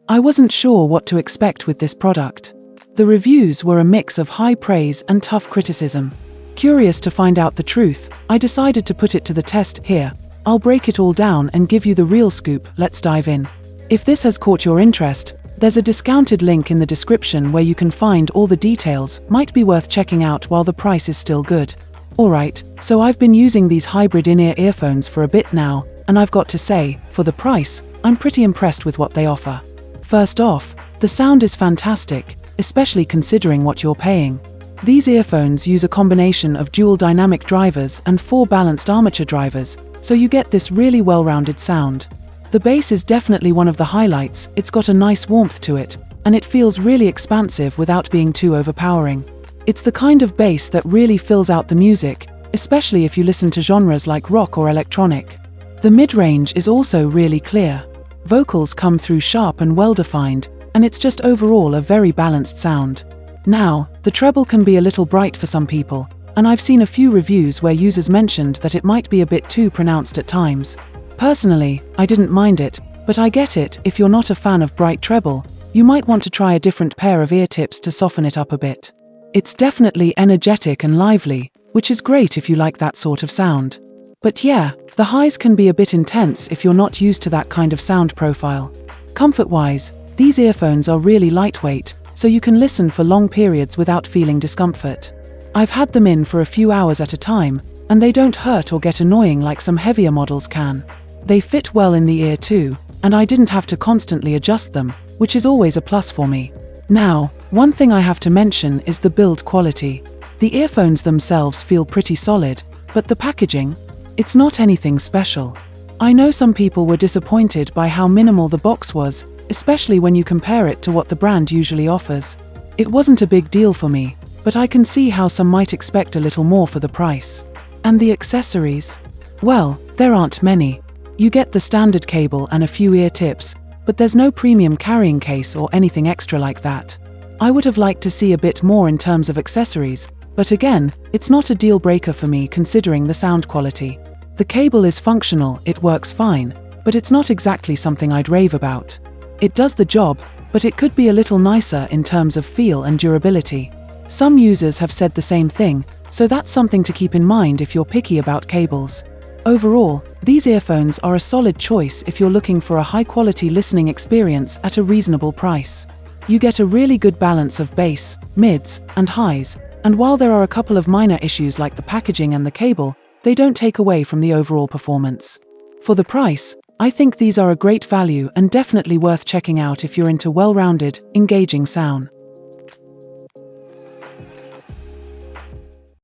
I wasn't sure what to expect with this product. The reviews were a mix of high praise and tough criticism. Curious to find out the truth, I decided to put it to the test. Here, I'll break it all down and give you the real scoop. Let's dive in. If this has caught your interest, there's a discounted link in the description where you can find all the details. Might be worth checking out while the price is still good. Alright, so I've been using these hybrid in-ear earphones for a bit now, and I've got to say, for the price, I'm pretty impressed with what they offer. First off, the sound is fantastic, especially considering what you're paying. These earphones use a combination of dual dynamic drivers and 4 balanced armature drivers, so you get this really well-rounded sound. The bass is definitely one of the highlights. It's got a nice warmth to it, and it feels really expansive without being too overpowering. It's the kind of bass that really fills out the music, especially if you listen to genres like rock or electronic. The mid-range is also really clear. Vocals come through sharp and well-defined, and it's just overall a very balanced sound. Now, the treble can be a little bright for some people, and I've seen a few reviews where users mentioned that it might be a bit too pronounced at times. Personally, I didn't mind it, but I get it. If you're not a fan of bright treble, you might want to try a different pair of ear tips to soften it up a bit. It's definitely energetic and lively, which is great if you like that sort of sound. But yeah, the highs can be a bit intense if you're not used to that kind of sound profile. Comfort-wise, these earphones are really lightweight, so you can listen for long periods without feeling discomfort. I've had them in for a few hours at a time, and they don't hurt or get annoying like some heavier models can. They fit well in the ear too, and I didn't have to constantly adjust them, which is always a plus for me. Now, one thing I have to mention is the build quality. The earphones themselves feel pretty solid, but the packaging? It's not anything special. I know some people were disappointed by how minimal the box was, especially when you compare it to what the brand usually offers. It wasn't a big deal for me, but I can see how some might expect a little more for the price. And the accessories? Well, there aren't many. You get the standard cable and a few ear tips, but there's no premium carrying case or anything extra like that. I would have liked to see a bit more in terms of accessories, but again, it's not a deal breaker for me considering the sound quality. The cable is functional, it works fine, but it's not exactly something I'd rave about. It does the job, but it could be a little nicer in terms of feel and durability. Some users have said the same thing, so that's something to keep in mind if you're picky about cables. Overall, these earphones are a solid choice if you're looking for a high-quality listening experience at a reasonable price. You get a really good balance of bass, mids, and highs, and while there are a couple of minor issues like the packaging and the cable, they don't take away from the overall performance. For the price, I think these are a great value and definitely worth checking out if you're into well-rounded, engaging sound.